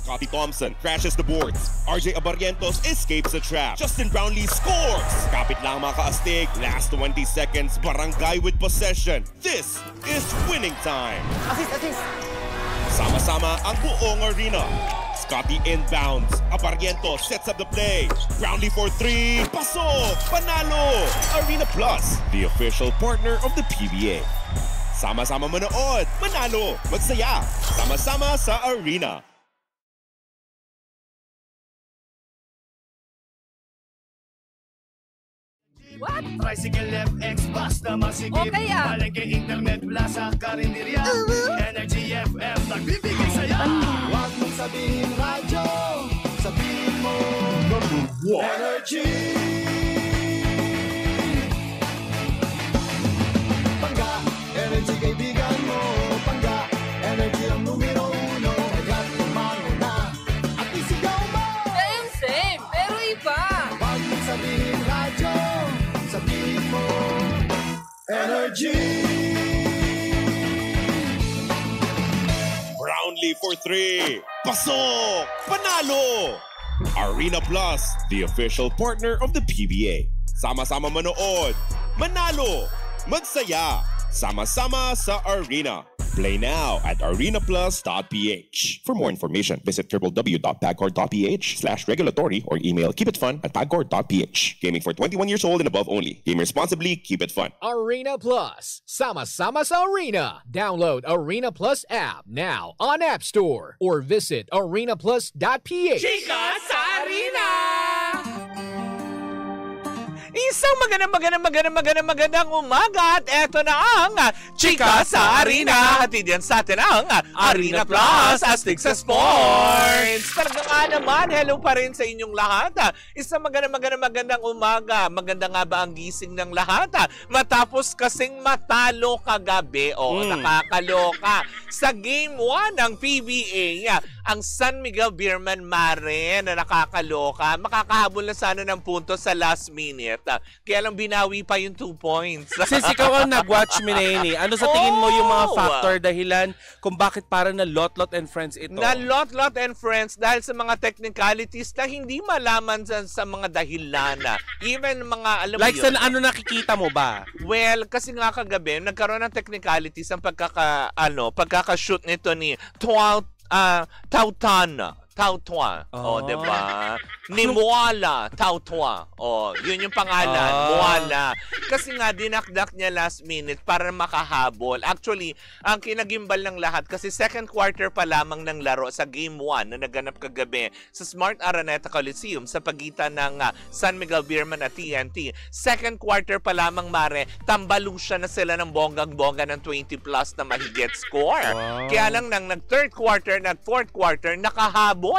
Scotty Thompson crashes the boards. RJ Abarrientos escapes the trap. Justin Brownlee scores! Kapit lang mga kaastig. Last 20 seconds, Barangay with possession. This is winning time. Assist! Sama-sama ang buong arena. Scotty inbounds. Abarrientos sets up the play. Brownlee for 3. Pasok! Panalo! Arena Plus, the official partner of the PBA. Sama-sama manood. Manalo! Magsaya! Sama-sama sa arena. What? Tricycle FX bus na masigit. Okay ah. Palengke internet plaza karinderya. Energy FM nagbibigay saya. Huwag mong sabihin radyo, sabihin mo number 1. Energy. Pangga, energy kaibigan mo. Pangga, energy ang numero 1. Agad tumango na at isigaw mo. Same, pero iba. Huwag mong sabihin radyo, sabihin mo energy. Brownlee for 3. Pasok! Panalo! Arena Plus, the official partner of the PBA. Sama-sama manood. Manalo! Magsaya! Sama-sama sa arena. Play now at arenaplus.ph. For more information, visit www.pagcor.ph/regulatory or email keepitfun@pagcor.ph. Gaming for 21 years old and above only. Game responsibly, keep it fun. Arena Plus. Sama-sama sa Arena. Download Arena Plus app now on App Store or visit arenaplus.ph. Chika sa Arena! Isang magandang umaga at eto na ang Chika sa Arena. Hatid yan sa atin ang Arena Plus Astig sa Sports. Talagang naman, hello pa rin sa inyong lahat. Isang magandang umaga. Maganda nga ba ang gising ng lahat? Matapos kasing matalo kagabi. Nakakaloka. Sa Game 1 ng PBA, ang San Miguel Beerman Mare na nakakaloka. Makakahabol na sana ng puntos sa last minute. Kaya lang binawi pa yung 2 points. Since ikaw ang nag-watch Mineni, ano sa tingin mo yung mga factor, dahilan kung bakit para na Lot and Friends ito? Na Lot and Friends dahil sa mga technicalities na hindi malaman sa mga dahilan. Even mga, alam mo like yun. sa ano nakikita mo ba? Well, kasi nga kagabi, nagkaroon ng technicalities ang pagkaka-shoot nito ni Tautana. Diba? Ni Moala Tautua. Yun yung pangalan. Moala. Kasi nga, dinakdak niya last minute para makahabol. Actually, ang kinagimbal ng lahat, kasi second quarter pa lamang ng laro sa Game 1 na naganap kagabi sa Smart Araneta Coliseum sa pagitan ng San Miguel Beerman at TNT. Second quarter pa lamang, Mare, tambalusya na sila ng bonggang-bongga ng 20 plus na mahigit score. Wow. Kaya lang nang nag-third quarter, nag-fourth quarter, nakahabol.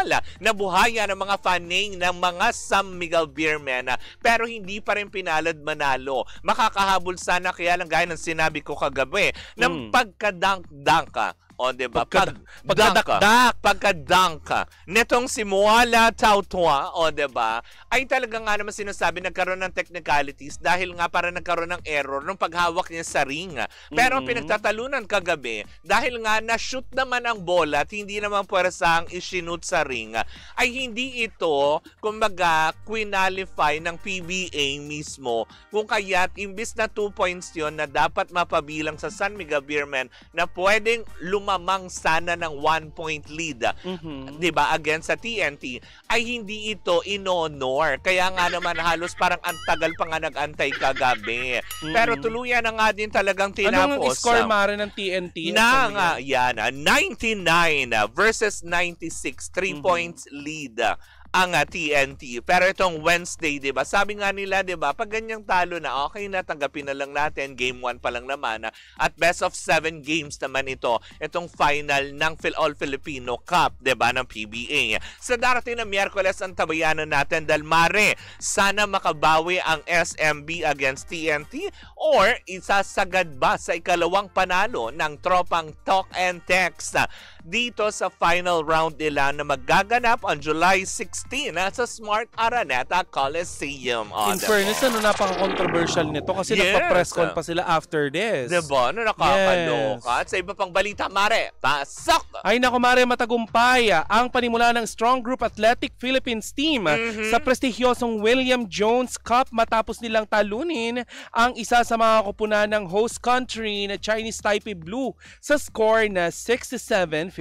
Nabuhaya ng mga fanning ng mga San Miguel Beerman pero hindi pa rin pinalad manalo. Makakahabol sana kaya lang gaya ng sinabi ko kagabi ng pagkadunk-dunk diba? Pagkadunk netong si Moala Tautua, diba? Ay talaga nga naman sinasabi nagkaroon ng technicalities dahil nga para nagkaroon ng error nung paghawak niya sa ring. Pero pinagtatalunan kagabi dahil nga na-shoot naman ang bola at hindi naman pwersang isinut sa ring, ay hindi ito kumbaga quinalify ng PBA mismo. Kung kaya't imbis na 2 points yun na dapat mapabilang sa San Miguel Beerman na pwedeng lumamang sana ng 1-point lead, diba, against sa TNT, ay hindi ito inonor. Kaya nga naman halos parang ang tagal pa nga nag-antay kagabi. Pero tuluyan na nga din talagang tinapos. Anong score, Mare, ng TNT? Na nga, yan, 99 versus 96, 3 points lead ang TNT. Pero itong Wednesday, diba? Sabi nga nila, diba? Pag ganyang talo na, okay na, tanggapin na lang natin. Game 1 pa lang naman. At best of 7 games naman ito. Itong final ng All-Filipino Cup, diba? Ng PBA. Sa darating na Miyerkules, ang tabayanan natin dahil Mare, sana makabawi ang SMB against TNT Or isasagad ba sa ikalawang panalo ng tropang Talk and Text dito sa final round nila na magaganap on July 16 sa Smart Araneta Coliseum. In fairness, napaka-controversial nito kasi nagpa-press con pa sila after this. Diba? Nakakaloka. At sa iba pang balita, Mare, pasok! Ay naku, Mare, matagumpay ang panimula ng Strong Group Athletic Philippines team sa prestigyosong William Jones Cup matapos nilang talunin ang isa sa mga kupunan ng host country na Chinese Taipei Blue sa score na 67-56.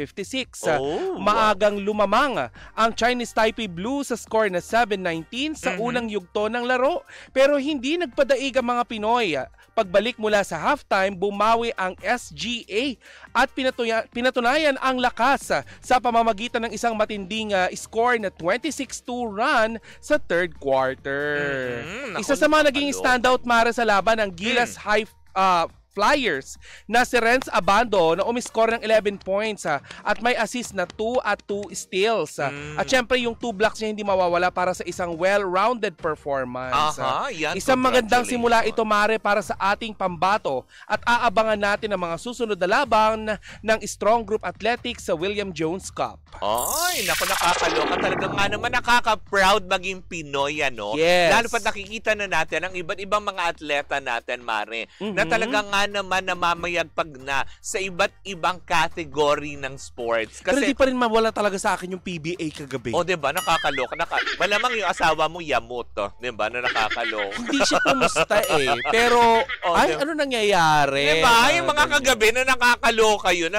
Maagang lumamang ang Chinese Taipei Blue sa score na 7-19 sa unang yugto ng laro, pero hindi nagpadaig ang mga Pinoy. Pagbalik mula sa halftime, bumawi ang SGA at pinatunayan ang lakas sa pamamagitan ng isang matinding score na 26-2 run sa third quarter. Isa sa mga naging standout, Mara, sa laban ang Gilas High Flyers na si Renz Abando na umiscore ng 11 points at may assist na 2 at 2 steals. At syempre yung 2 blocks niya hindi mawawala para sa isang well-rounded performance. Isang magandang simula ito, Mare, para sa ating pambato at aabangan natin ang mga susunod na laban ng Strong Group Athletics sa William Jones Cup. Ay, naku, nakakaloka. Talaga nga naman nakaka-proud maging Pinoy, ano? Yes. Lalo pat nakikita na natin ang iba't ibang mga atleta natin, Mare, na talaga nga naman namamayagpag na sa iba't ibang category ng sports. Kasi, pero di pa rin mawala talaga sa akin yung PBA kagabi. O, diba? Nakakaloka. Malamang yung asawa mo yamot, diba? Na nakakaloka. Hindi siya kumusta Pero, ano nangyayari? Diba? Yung mga kagabi na nakakaloka yun.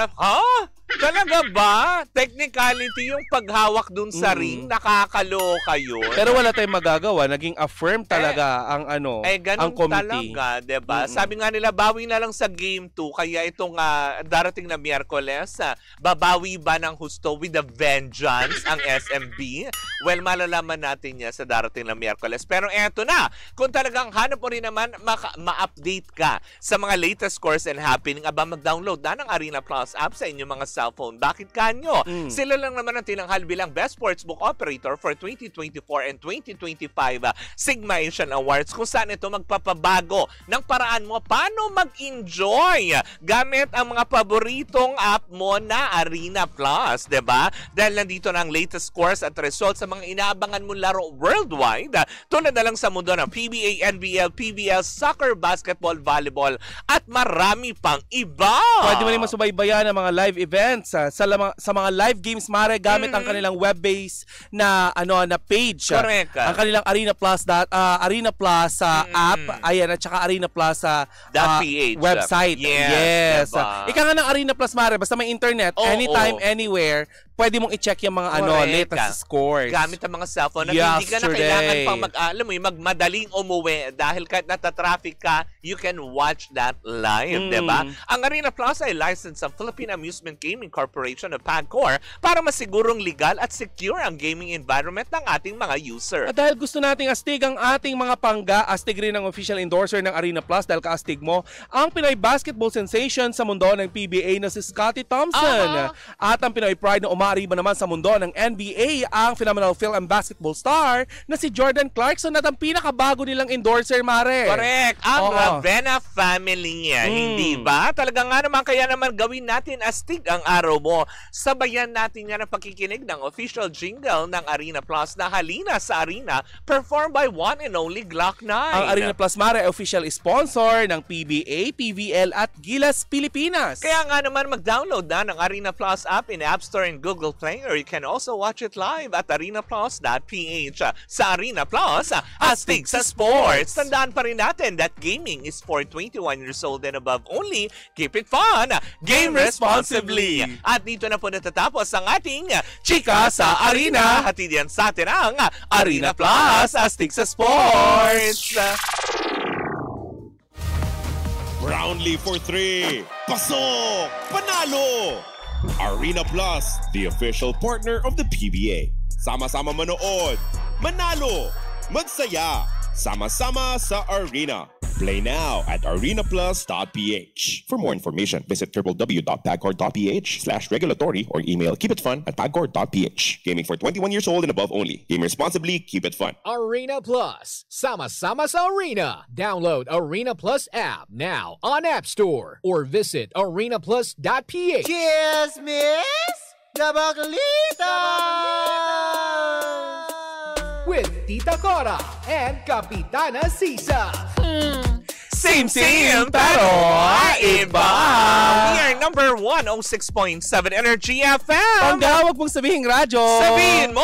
Talaga ba? Technicality yung paghawak dun sa ring, nakakaloka yun. Pero wala tayong magagawa. Naging affirm talaga ang ang committee. Talaga, diba? Sabi nga nila, bawi na lang sa game 2. Kaya itong darating na Miyerkules, babawi ba ng husto with a vengeance ang SMB? Well, malalaman natin yan sa darating na Miyerkules. Pero eto na, kung talagang hanap mo rin naman, ma-update ka sa mga latest scores and happening, mag-download na ng Arena Plus app sa inyong mga cellphone. Bakit kanyo? Sila lang naman ang tinanghal bilang Best Sportsbook Operator for 2024 and 2025 Sigma Asian Awards, kung saan ito magpapabago ng paraan mo paano mag-enjoy gamit ang mga paboritong app mo na Arena Plus, diba? Dahil nandito na ang latest scores at results sa mga inaabangan mong laro worldwide, tulad na lang sa mundo ng PBA, NBL, PBL, soccer, basketball, volleyball, at marami pang iba. Pwede mo rin masubaybayan ang mga live events sa mga live games, Mare, gamit ang kanilang web-based na page. Correct. Ang kanilang Arena Plus app, ayan, at saka Arena Plus .ph website. Yes. Diba? Ika nga ng Arena Plus, Mare, basta may internet, anytime, anywhere, pwede mong i-check yung mga latest scores. Gamit ang mga cellphone na hindi ka na kailangan pang magmadaling umuwi dahil kahit nata-traffic ka, you can watch that live, diba? Ang Arena Plus ay licensed sa Philippine Amusement Gaming Corporation of PAGCOR para masigurong legal at secure ang gaming environment ng ating mga user. At dahil gusto nating astig ang ating mga pangga, astig rin ang official endorser ng Arena Plus dahil kaastig mo ang Pinoy basketball sensation sa mundo ng PBA na si Scottie Thompson. At ang Pinoy pride na umaariba naman sa mundo ng NBA, ang phenomenal film and basketball star na si Jordan Clarkson at ang pinakabago nilang endorser, Mare. Correct. Ang Ravenna family. Hindi ba? Talaga nga naman, kaya naman gawin natin astig ang araw mo. Sabayan natin yan ang pakikinig ng official jingle ng Arena Plus na Halina sa Arena, performed by one and only Glock 9. Ang Arena Plus, Mare, official sponsor ng PBA, PVL at Gilas Pilipinas. Kaya nga naman mag-download na ng Arena Plus app in App Store and Google Play, or you can also watch it live at arenaplus.ph. Sa Arena Plus, astig sa sports. Tandaan pa rin natin that gaming is for 21 years old and above only. Keep it fun. Game responsibly. At dito na po natatapos ang ating Chika sa Arena. Hatid yan sa atin ang Arena Plus, astig sa sports. Brownlee for 3. Pasok! Panalo! Arena Plus, the official partner of the PBA. Sama-sama manood, manalo, magsaya, sama-sama sa Arena. Play now at arenaplus.ph. For more information, visit www.pagcor.ph/regulatory or email keepitfun@pagcor.ph. Gaming for 21 years old and above only. Game responsibly, keep it fun. Arena Plus. Sama-sama sa Arena. Download Arena Plus app now on App Store or visit arenaplus.ph. Cheers, miss! Gabagalitas! With Tita Cora and Kapitana Sisa. Same, pero iba. We are number 106.7 Energy FM. Pangga, wag mong sabihin radyo. Sabihin mo.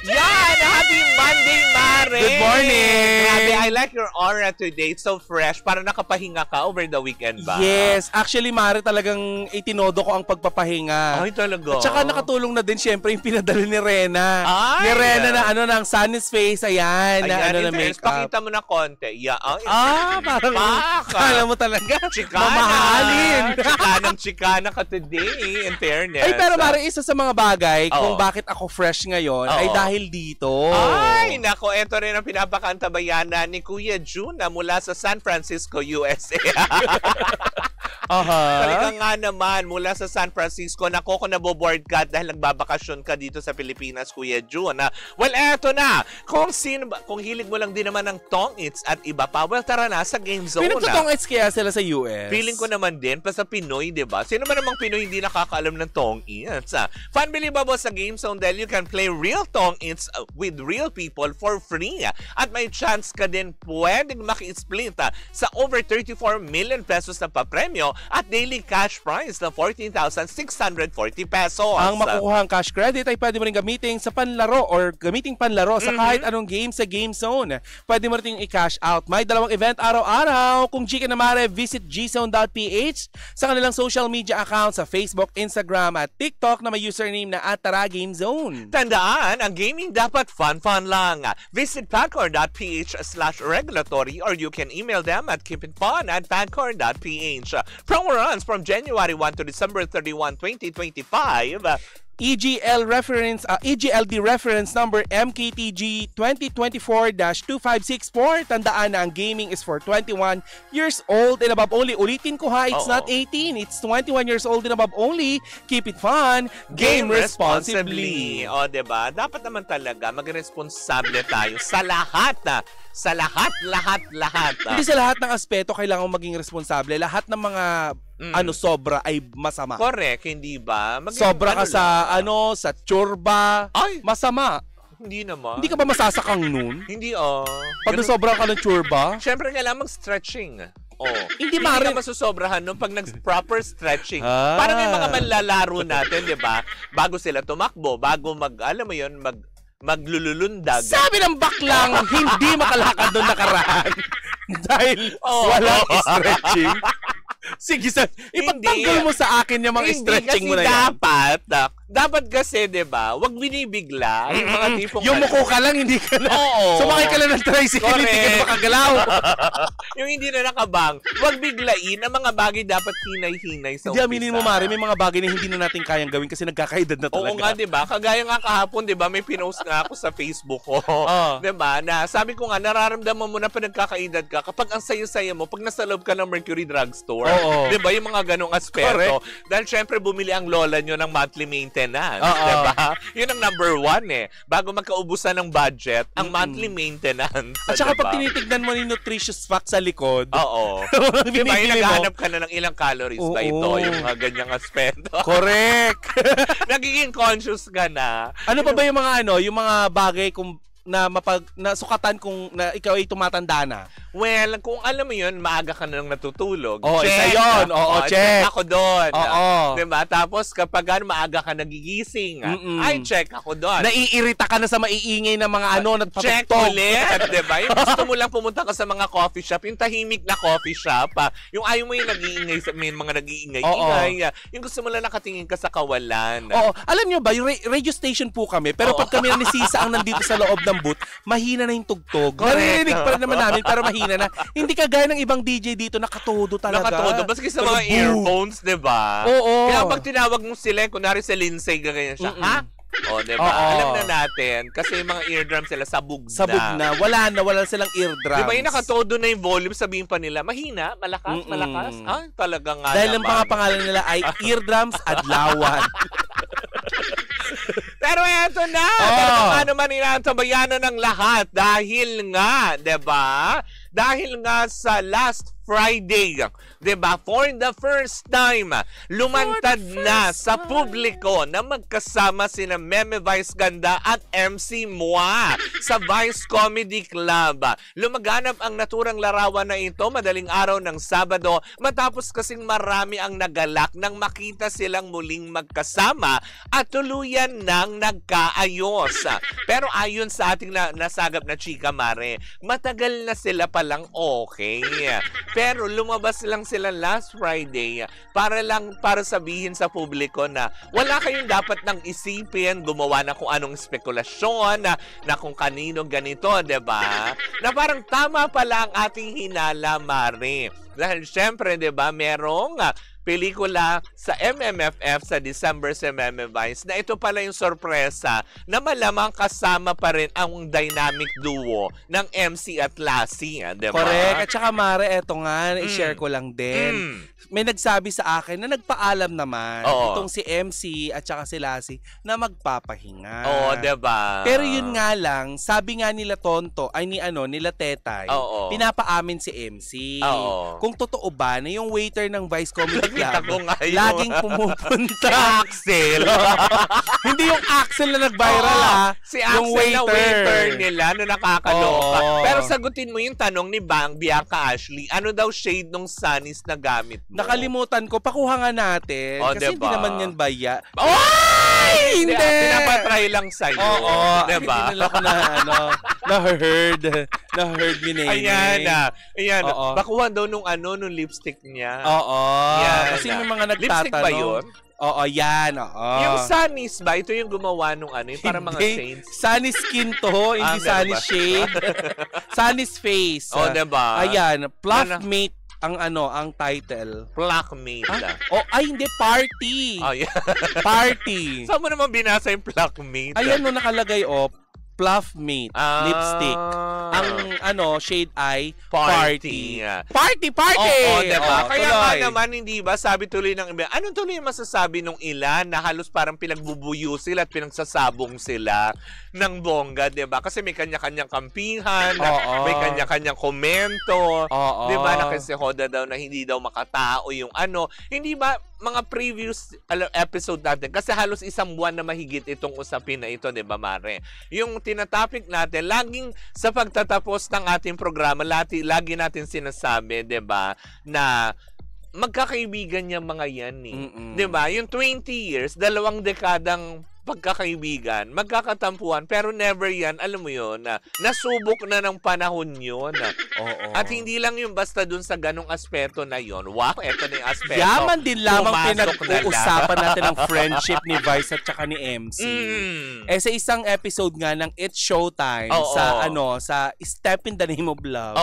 Yan, happy Monday, Mare. Good morning. Grabe, I like your aura today. It's so fresh. Parang nakapahinga ka over the weekend ba? Yes, actually Mare talagang itinodo ko ang pagpapahinga. Ay, talaga. At saka nakatulong na din syempre yung pinadala ni Rena. Ay, ni Rena na ng sun is face, ayan. Na, Ayan, na makeup. pakita mo na konti. Yeah, Parang alam mo talaga. Chikana. Mamahalin. Chikana ka today, in fairness. Ay, pero Mare, isa sa mga bagay kung bakit ako fresh ngayon ay dahil dito. Ay, nako, eto rin ang pinapakantabayanan ni Kuya Juna mula sa San Francisco, USA. Talaga nga naman, mula sa San Francisco, nako kung naboboard ka dahil nagbabakasyon ka dito sa Pilipinas, Kuya Jun. Well, eto na. Kung hilig mo lang din naman ng tong-its at iba pa, well, tara na sa Game Zone. Pinagtutong-its kaya sila sa US? Feeling ko naman din, pa sa Pinoy, di ba? Sino man namang Pinoy hindi nakakaalam ng tong-its? Fun-believable sa Game Zone dahil you can play real tong-its with real people for free. At may chance ka din pwedeng maki-split sa over 34 million pesos na papremyo at daily cash prize na 14,640 pesos. Ang makukuhang cash credit ay pwede mo rin gamitin sa panlaro or gamiting panlaro sa kahit anong game sa Game Zone. Pwede mo rin i-cash out. May dalawang event araw-araw. Kung Gika na Mare, visit gzone.ph sa kanilang social media account sa Facebook, Instagram at TikTok na may username na @TaraGameZone. Tandaan, ang gaming dapat fun lang. Visit pagcor.ph/regulatory or you can email them at keepitfun@pagcor.ph. Promo runs from January 1 to December 31, 2025. EGLD reference number MKTG 2024-2564. Tandaan na ang gaming is for 21 years old and above only. Ulitin ko ha, it's not 18. It's 21 years old and above only. Keep it fun. Game responsibly. O, diba? Dapat naman talaga mag-responsable tayo sa lahat sa lahat. Hindi sa lahat ng aspeto kailangan maging responsable. Lahat ng mga sobra ay masama. Correct, hindi ba? Sobra ka sa sa tsurba. Ay! Masama. Hindi naman. Hindi ka ba masasakang nun? Hindi, Pag nasobra ka ng tsurba? Siyempre, kailangan mag-stretching. Hindi ka masusobrahan nung pag nag-proper stretching. Parang yung mga manlalaro natin, di ba? Bago sila tumakbo, bago maglululundag. Sabi ng baklang, hindi makalakad doon nakaraan. Dahil walang stretching. Sige, ipagtanggol mo sa akin yung mga stretching mo na yan. Dapat kasi, di ba, wag binibigla. Yung mga tipong yung muko ka lang, hindi ka na. Sumakay ka lang ng tricycle, hindi ka na makagalaw. Yung hindi na nakabang. Wag biglain. Ang mga bagay dapat hinay-hinay sa umpisa. Hindi, aminin mo, Mari, may mga bagay na hindi na natin kayang gawin kasi nagkakaedad na talaga. Oo nga, di ba? Kagaya nga kahapon, di ba, may pinost nga ako sa Facebook ko. Di ba? Na sabi ko nga, nararamdaman mo na pa nagkakaedad ka kapag ang sayo-sayo mo, pag nasa loob ka ng Mercury Drugstore. Di ba? Yung mga ganong aspeto. Dahil syempre, bumili ang lola nyo ng monthly maintenance. Diba? Yun ang number 1 Bago magkaubusan ng budget, ang monthly maintenance. At saka pag tinitignan mo ni nutritious facts sa likod. Diba? Yung naghahanap ka na ng ilang calories ba ito? Yung mga ganyang aspeto. Correct. Nagiging conscious ka na. Ano pa ba yung mga yung mga bagay na sukatan kung na ikaw ay tumatanda na? Well, kung alam mo yun, maaga ka na nang natutulog. Isa yun. Check. Ako doon. Diba? Tapos kapag maaga ka nagigising, ay check ako doon. Naiirita ka na sa maiingay na mga check ulit. Diba? Yung gusto mo lang pumunta ka sa mga coffee shop, yung tahimik na coffee shop, yung ayaw mo yung nag-iingay, may mga nag-iingay. Yung gusto mo lang nakatingin ka sa kawalan. Alam nyo ba, yung radio station po kami, pero pag kami ni Sisa ang nandito sa loob ng booth, mahina na yung tugtog. Narinig pa rin naman namin, pero mahina na. Hindi kagaya ng ibang DJ dito, nakatodo talaga. Nakatodo. Baski sa mga earphones, diba? Oo. Kaya pag tinawag mo sila, kunwari sa Lindsay, ganyan siya, ha? O, diba? Oo. Alam na natin. Kasi yung mga eardrums sila sabog na. Sabog na. Wala silang eardrums. Diba yung nakatodo na yung volume, sabihin pa nila, mahina, malakas. Ah, talaga nga Dahil ang naman. mga pangalan nila ay eardrums adlawan. Pero eto na, talagang naman inaantabayanan ng lahat dahil nga, 'di ba? Dahil nga sa last Friday, 'di ba? For the first time, lumantad na sa publiko na magkasama sina Meme Vice Ganda at MC Moa sa Vice Comedy Club. Lumaganap ang naturang larawan na ito madaling araw ng Sabado matapos kasing marami ang nagalak nang makita silang muling magkasama at tuluyan nang nagkaayos. Pero ayon sa ating nasagap na chika Mare, matagal na sila palang okay. Pero lumabas lang sila last Friday para sabihin sa publiko na wala kayong dapat nang isipin, gumawa na kung anong spekulasyon na kung kanino ganito, 'di ba? Na parang tama pala ang ating hinala, Mare. Dahil syempre, 'di ba, merong pelikula sa MMFF sa December sa Meme Vice na ito pala yung sorpresa na malamang kasama pa rin ang dynamic duo ng MC at Lassie, diba? Correct. At saka Mare, eto nga, i-share ko lang din. May nagsabi sa akin na nagpaalam naman itong si MC at saka si Lassie na magpapahinga. Oo, diba? Pero yun nga lang, sabi nga nila Tonto, ay nila Tetay, pinapaamin si MC. Kung totoo ba na yung waiter ng Vice Comedy Club, laging pumupunta. Si Axel. Hindi yung Axel na nag-viral si Axel yung waiter. na waiter nila na nakakaloka. Pero sagutin mo yung tanong ni Bianca Ashley, ano daw shade ng sunnies na gamit mo? Nakalimutan ko, pakuha nga natin. Kasi hindi naman yan baya. Ay! Hindi! Pinapatry lang sa'yo. Diba? Hindi nila ko na-heard. Na-heard ni Nene. Ayan. Bakuhan daw nung lipstick niya. Kasi may mga nagtatanong. Lipstick ba yun? Oo, yan. Yung sunnies ba? Ito yung gumawa nung yung para mga shades? Sunny skin to, hindi sunny shade. Sunny's face. Diba? Ayan, Pluffmate ang title. Pluckmate. Hindi, party. Party. Saan mo naman binasa yung Pluckmate? Ayan, nakalagay, Pluffmate lipstick. Ang shade ay party. Party! Oo, diba? Kaya nga naman, hindi ba, sabi tuloy ng iba, anong tuloy yung masasabi nung ilan na halos parang pinagbubuyo sila at pinagsasabong sila ng bongga, diba? Kasi may kanya-kanyang kampihan, may kanya-kanyang komento, diba? Na kasi Hoda daw na hindi daw makatao yung hindi ba, mga previous episode natin, kasi halos isang buwan na mahigit itong usapin na ito, diba, Mare? Yung tinatopic natin, laging sa pagtatapos ng ating programa, lagi natin sinasabi, 'di ba, na magkakaibigan yung mga yan eh. 'Di ba? Yung 20 years, 2 dekadang pagkakaibigan, magkakatampuhan, pero never yan, alam mo yun, nasubok na ng panahon yun. At hindi lang yung basta dun sa ganong aspeto na yun. Wow, eto na yung aspeto. Yaman din lamang pinag-uusapan natin ang friendship ni Vice at saka ni MC. Sa isang episode nga ng It's Showtime sa Step in the Name of Love,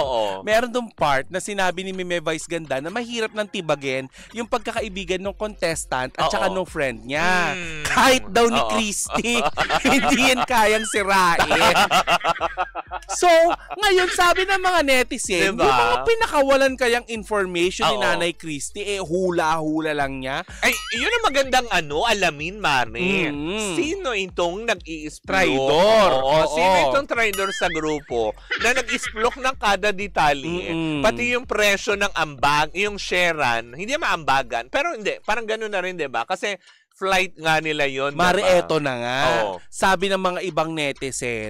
meron dong part na sinabi ni Meme Vice Ganda na mahirap ng tibagin yung pagkakaibigan ng contestant at saka ng friend niya. Kahit daw ni Christy, hindi yan kayang sirain. So, ngayon sabi ng mga netizen, yung mga pinakawalan kayang information ni Nanay Christy, hula-hula lang niya. Ay, yun ang magandang alamin, Mare. Sino itong nag-i-explore? Traidor. Sino itong traidor sa grupo na nag-isplok ng kada detalye? Pati yung presyo ng ambag, yung sharean, hindi maambagan, pero hindi, parang gano'n na rin, diba? Kasi flight nga nila yon. Mare, eto na nga. Sabi ng mga ibang netizen,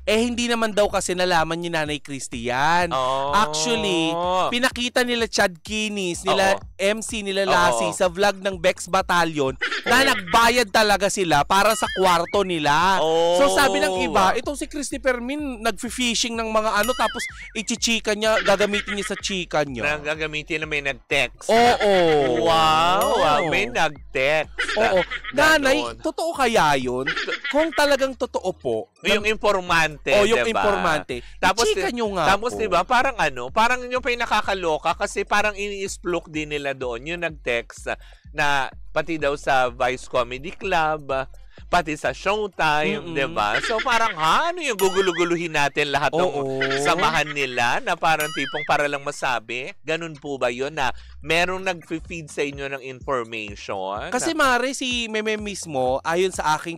hindi naman daw kasi nalaman ni Nanay Christy yan. Actually, pinakita nila Chad Kinis, nila MC, nila Lassie sa vlog ng Bex Battalion na nagbayad talaga sila para sa kwarto nila. So sabi ng iba, itong si Christy Fermin nag-fishing ng mga tapos ichichika niya, gagamitin niya sa chika niya. Gagamitin na may nag-text. Wow, may nag-text. Nanay, totoo kaya yun? Kung talagang totoo po. Yung informante, yung diba? informante. Chika nyo nga tapos, diba, parang yung pa yung nakakaloka kasi parang ini-explok din nila doon yung nag-text na pati daw sa Vice Comedy Club, pati sa Showtime, di ba? So parang, ano yung guguluguluhin natin lahat ng samahan nila na parang tipong para lang masabi? Ganun po ba yun na merong nag-feed sa inyo ng information? Kasi Mare, si Meme mismo, ayon sa aking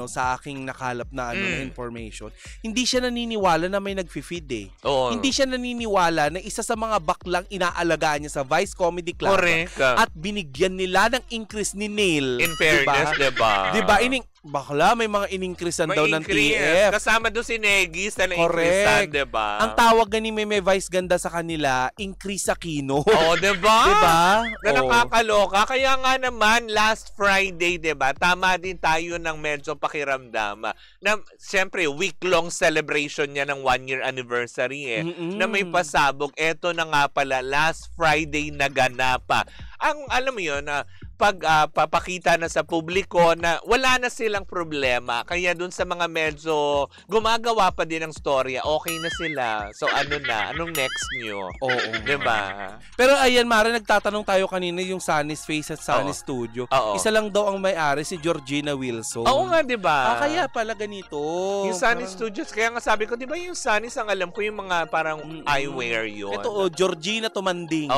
sa aking nakalap na information, hindi siya naniniwala na may nag-feed eh. Hindi siya naniniwala na isa sa mga baklang inaalagaan niya sa Vice Comedy Club. Correct. At binigyan nila ng increase ni Neil. In fairness, diba? Diba? Bakla, may mga in-increasean daw ng TF. Kasama doon si Negis na na-increasean, diba? Ang tawag ni Meme Vice ganda sa kanila, increase sa kino. Diba? Diba? Na nakakaloka. Kaya nga naman, last Friday, diba? Tama din tayo ng medyo pakiramdam. Na, siyempre, week-long celebration niya ng 1-year anniversary na may pasabog. Eto na nga pala, last Friday naganap pa. Ang, alam mo yun, papakita na sa publiko na wala na silang problema. Kaya dun sa mga medyo gumagawa pa din ng storya, okay na sila. So anong next nyo? Oo. Diba? Pero ayan, Mara, nagtatanong tayo kanina yung Sunny's Face at Sunny's Studio. Isa lang daw ang may-ari, si Georgina Wilson. Oo nga, diba? Kaya pala ganito. Yung Sunny's Studios, kaya nga sabi ko, diba yung Sunny's, ang alam ko yung mga parang eyewear yun. Ito, Georgina Tumanding.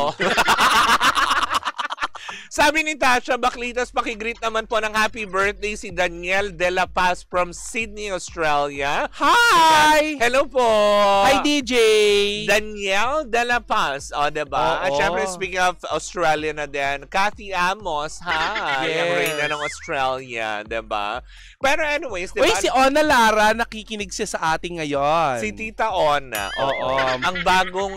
Sabi ni Tasha Baklitas, pakigreet naman po ng happy birthday si Daniel De La Paz from Sydney, Australia. Hi! Hello po! Hi, DJ! Daniel De La Paz. Diba? At syempre, speaking of Australia na din, Cathy Amos, hi! Yes. Ang reyna ng Australia, diba? Pero anyways, diba? Uy, si Ona Lara, nakikinig siya sa ating ngayon. Si Tita Ona. Ang bagong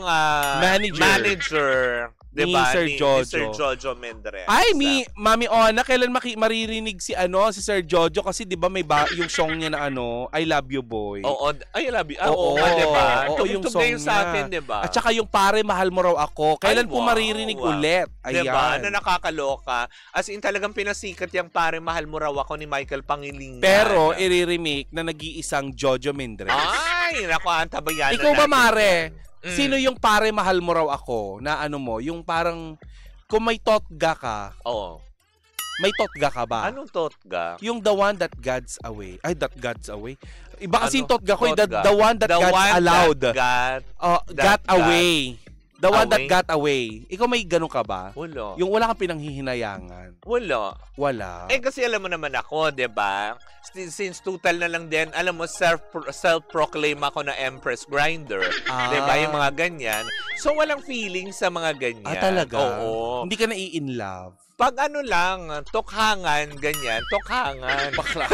manager. Diba? Ni Sir Jojo Mendrez. Ay, Mami Ona, kailan maririnig si Sir Jojo kasi 'di ba may yung song niya na I Love You Boy. I Love You. Diba? Yung song yung sa atin, diba? At saka yung Pare Mahal Mo Raw Ako. Kailan po maririnig ulit? Ayan. Diba? Na nakakaloka. As in talagang pinasikat yung Pare Mahal Mo Raw Ako ni Michael Pangilingan. Pero i-remake na nag-iisang Jojo Mendrez. Ay, naku, antabayanan. Ikaw ba, Mare? Sino yung Pare Mahal Mo Raw Ako na yung parang kung may totga ka. May totga ka ba? Anong totga? Yung the one that God's away. Ay, that God's away. Iba kasi yung totga ko, the one that God's allowed. Got away. The one that got away. Ikaw may ganun ka ba? Wala. Yung wala kang pinanghihinayangan. Wala. Kasi alam mo naman ako, diba? Since total na lang din, alam mo, self-proclaim ako na Empress Grinder. Diba? Yung mga ganyan. So, walang feeling sa mga ganyan. Talaga? Oo. Hindi ka na-in love? Pag lang, tokhangan, ganyan, tokhangan. Bakla.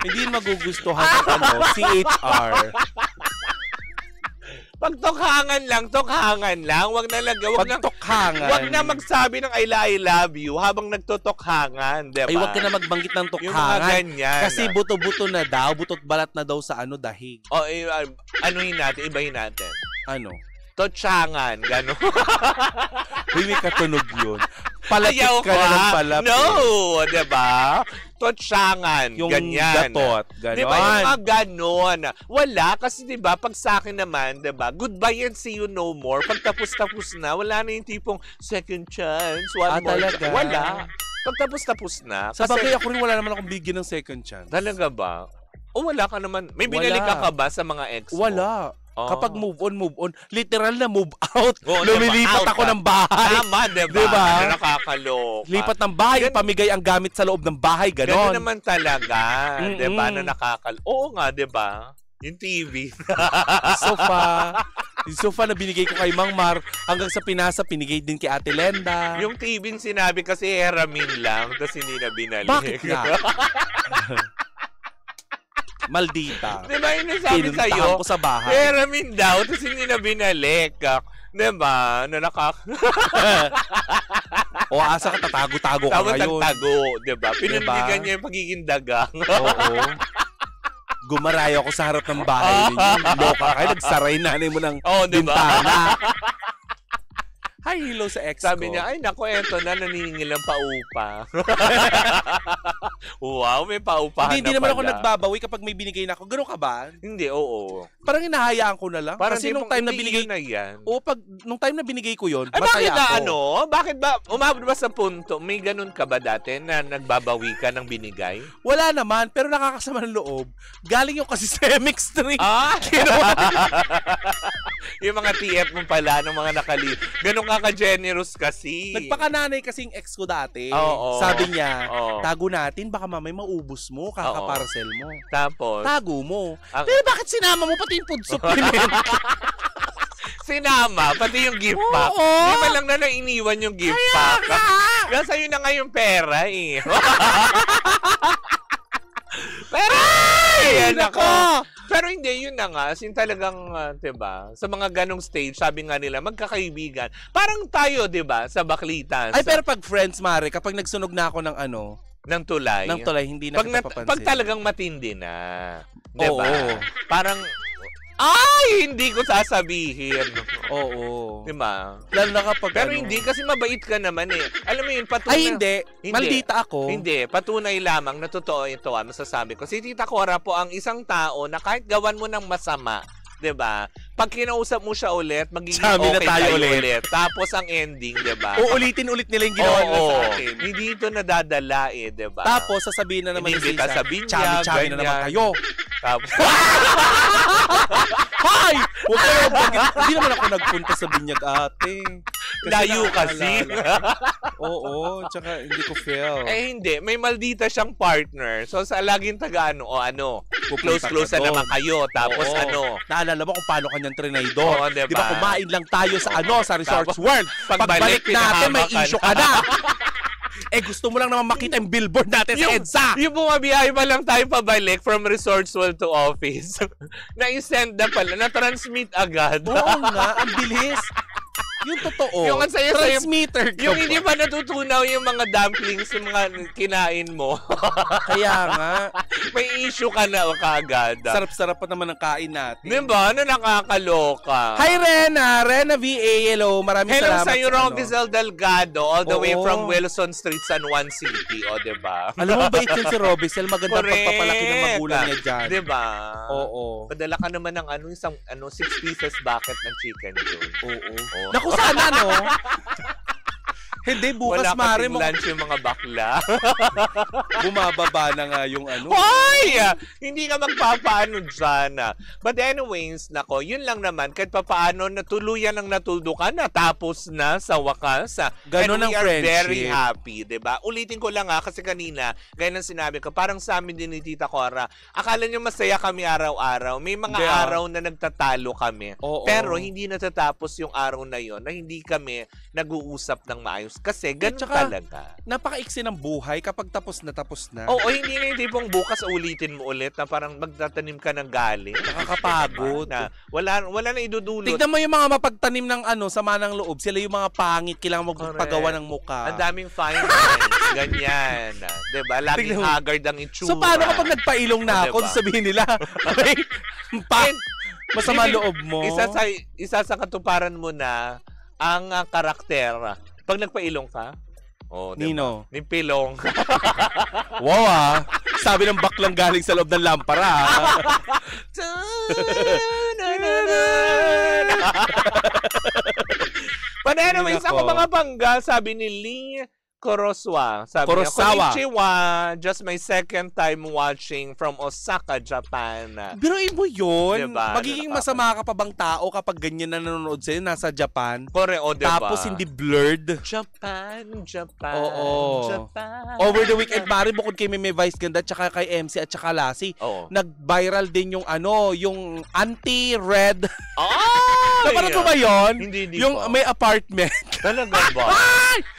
Hindi magugustuhan CHR. Pag tokhangan lang. Wag na magsabi ng I love you habang nagtotokhangan, diba? Ay, wag ka na magbanggit ng tokhangan. Yung mga ganyan. Kasi buto-buto na daw, butot balat na daw sa dahig. Ibahin natin. Totsangan, gano'n. May katunog yun. Palapit ka na ng palapit. No, diba? Totsangan, yung ganyan. Gatot, gano'n. Diba yung mga gano'n? Wala, kasi diba, pag sa akin naman, diba, goodbye and see you no more. Pag tapos na, wala na yung tipong second chance, one more talaga? Wala. Pag tapos na. Sa bagay ako rin, wala naman akong bigyan ng second chance. Talaga ba? O wala ka naman. May binalik ka ba sa mga ex mo? Wala. Kapag move on, literal na move out. Lumilipat ako ng bahay. Tama, diba? Nakakaloka. Lipat ng bahay, pamigay ang gamit sa loob ng bahay, ganon. Ganon naman talaga. Diba? Na Oo nga, diba? Yung TV. Yung sofa na binigay ko kay Mang Mar, hanggang sa pinasa, pinigay din kay Ate Lenda. Yung TV sinabi kasi Heramin lang, tapos hindi na binalik. Bakit nga? Maldita. Diba yung nasabi sa'yo? Pinuntahan ko sa bahay. Heramin daw, tapos hindi na binalik. Diba? O asa ka, tatago-tago ka ngayon. Tago, diba? Pinundigan niya yung pagiging dagang. Oo. Gumarayo ako sa harap ng bahay ninyo. Loka kayo, nagsaray nanay mo ng bintana. Hi, hello sa ex Sabi ko. niya, ay naku, eto na, naniningil ang paupa. Wow, may paupahan Hindi na naman ako pala. nagbabawi kapag may binigay na ako. Ganun ka ba? Hindi, oo. Parang hinahayaan ko na lang. Parang Kasi nung time na binigay... na yan. Oo, nung time na binigay ko yun, Ay, bakit masaya na ako. Bakit ba? Umabot ba sa punto? May ganun ka ba dati na nagbabawi ka ng binigay? Wala naman, pero nakakasama ng loob. Galing yung kasi sa MX3. Yung mga TF mo pala, ng mga nakali. Ganun ka-generous kasi. Nagpakananay kasing ex ko dati. Oo. Sabi niya, Oo. tago natin, baka mamay maubos mo, kakaparcel mo. Tapos? Tago mo. Ang- Pero bakit sinama mo pati yung food supplement? Sinama, pati yung gift pack. Oo. Hindi ba lang na nainiwan yung gift pack? Kasi yun na nga yung pera eh. Pero, ayan ako. Pero hindi, yun na nga. Sin talagang, diba, sa mga ganong stage, sabi nga nila, magkakaibigan. Parang tayo, diba, sa Baklitan. Ay, pero pag friends, Mare, kapag nagsunog na ako ng ano, ng tulay. hindi na kita papansin. Pag talagang matindi na. Diba? Oo. Parang, ay, hindi ko sasabihin. Oo. Diba? Lalo na kapag Pero ano. hindi, kasi mabait ka naman eh. Alam mo yun, patunay. Ay, hindi. Maldita ako. Hindi, patunay lamang na totoo ito, masasabi ko. Si Tita Cora po ang isang tao na kahit gawan mo ng masama, 'di ba? Pag kinausap mo siya ulit, magiging Sabi na okay tayo kayo ulit. ulit. Tapos ang ending, 'di ba? Uulitin ulit nila yung ginawa nila sa akin. Hindi ito nadadala eh, 'di ba? Tapos sasabihin na naman Inimbita sa binya, chami-chami na naman ganyan. kayo. Tapos, Hay! Huwag kayo hindi naman ako nagpunta sa binyag ate. layo kasi. Oo, tsaka hindi ko feel. Eh hindi, may maldita siyang partner. So sa laging taga close na doon. naman kayo. Tapos Oo. Naalala mo kung paano kanyang trinidor. Oo, diba? Di ba kumain lang tayo sa sa Resorts Tapos, World. Pagbalik natin, may pinahama ka issue ka na. Eh gusto mo lang naman makita yung billboard natin sa EDSA. Yung bumabiyahe pa lang tayo pabalik from Resorts World to office. Na-send na pala, na-transmit agad. Oo nga, ang bilis. Yung totoo. Yung ang saya-saya- transmitter ka Yung ba? hindi pa natutunaw yung mga dumplings, yung mga kinain mo. Kaya nga. May issue ka na kaagad. Sarap-sarap pa naman ang kain natin. Diba? Ano nakakaloka? Hi Rena! Rena VA, hello. Maraming Hello salamat. sa iyo, Robizel Delgado, all the way Oo. from Wilson Street, San Juan City. O, diba? Alam mo ba yun si Robicel? Magandang Correct. pagpapalaki ng magulang niya dyan. Diba? Oo. Padala ka naman ng isang 6 pieces bucket ng chicken joy. Oo. Oo. Naku, sana no? Hindi, bukas Wala Mare kasing mo. lunch yung mga bakla. Bumababa na nga yung ano. Hoy! Hindi ka magpapaano dyan. But anyways, nako, yun lang naman. Kahit papaano, natuluyan ang natuldukan na tapos na sa wakas. Ganon And we ang are friendship. very happy, diba? Ulitin ko lang kasi kanina, gaya ng sinabi ko, parang sa amin din ni Tita Cora, akala nyo masaya kami araw-araw. May mga Hindi, araw na nagtatalo kami. Oo. Pero hindi natatapos yung araw na yon na hindi kami nag-uusap ng maayos. Kasi ganun tsaka, talaga. Napaka-iksi ng buhay kapag tapos na. Oo, hindi na yung tipong bukas ulitin mo ulit na parang magtatanim ka ng galing. Nakakapagod. Na wala na idudulot. Tignan mo yung mga mapagtanim ng sama ng loob. Sila yung mga pangit, kailangan magpagawa ng muka. Ang daming fine lines. Ganyan. Diba? Laging Tignan mo. haggard ang itsura. So paano kapag nagpailong na ako, Diba? sabihin nila, okay, masama loob mo. Isa sa katuparan mo na ang karakter. Pag nagpailong ka, diba? Nino? Ni Pilong. Wow sabi ng baklang galing sa loob ng lampara. But anyways, Nako. ako mga bangga, sabi ni Lee Kurosawa. Sabi niya, Kurosawa. konnichiwa, just my second time watching from Osaka, Japan. Biruin mo yun. Diba? Magiging masama ka pa bang tao kapag ganyan na nanonood sa'yo nasa Japan? Kore, diba? Tapos hindi blurred. Japan. Oo. Japan. Over the weekend, Mari, bukod kay Meme Vice Ganda, tsaka kay MC at tsaka Lassie, Oo. nag-viral din yung yung anti-red. Oh! Napanood mo ba yun? Hindi Yung pa. may apartment. Talaga ba?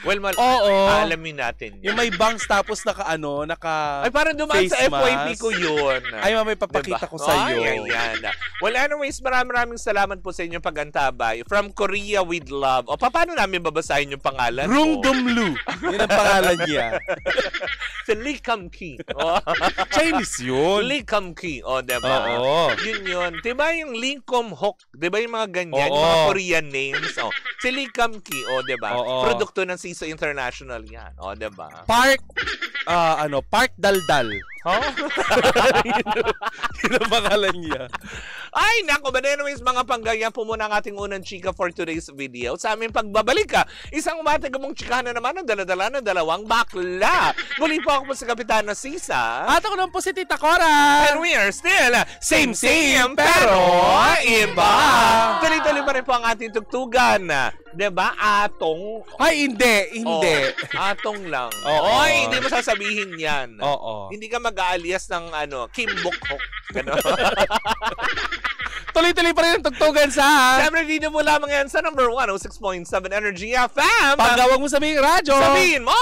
Well, Oo. alamin natin. Yung may bangs tapos naka Ay, parang dumaan sa face FYP mask. ko yun. Ay, mamay papakita ko sa'yo. Ay, ayan. Well, anyways, maraming salamat po sa inyong pag-antabay. From Korea with love. O, paano namin babasahin yung pangalan Rung ko? Dumlu. Yun ang pangalan niya. Si Lee Kam-ki. Chinese yun. Lee Kam-ki. O, diba? Oo. Yun. Diba yung Lee Kum-hok? Diba yung mga ganyan? Oo. Yung mga Korean names? O, Si Lee Kum-ki, diba? Oo. Produkto ng Siso International yan. Diba? Park Daldal. Yun ang pangalan niya. Ay, nako, but anyways, mga panggaya po muna ang ating unang chika for today's video. Sa aming pagbabalik isang umatagamong chikahan na naman ang dala-dala ng dalawang bakla. Muli po ako po sa Kapitana Sisa. At ako naman po si Tita Cora. And we are still same pero iba. Tuloy-tuloy pa rin po ang ating tugtugan. Diba? Atong. Ay, hindi. Atong lang. Oo. Oy, hindi mo sasabihin yan. Oo. Hindi ka mag-aalias ng Kim Bok-hok. Gano'n. Tuloy-tuloy pa rin ang tugtugan sa... Siyempre, dito mo lamang yan sa number 106.7 Energy FM. Pag wag mo sabihin radyo. Sabihin mo!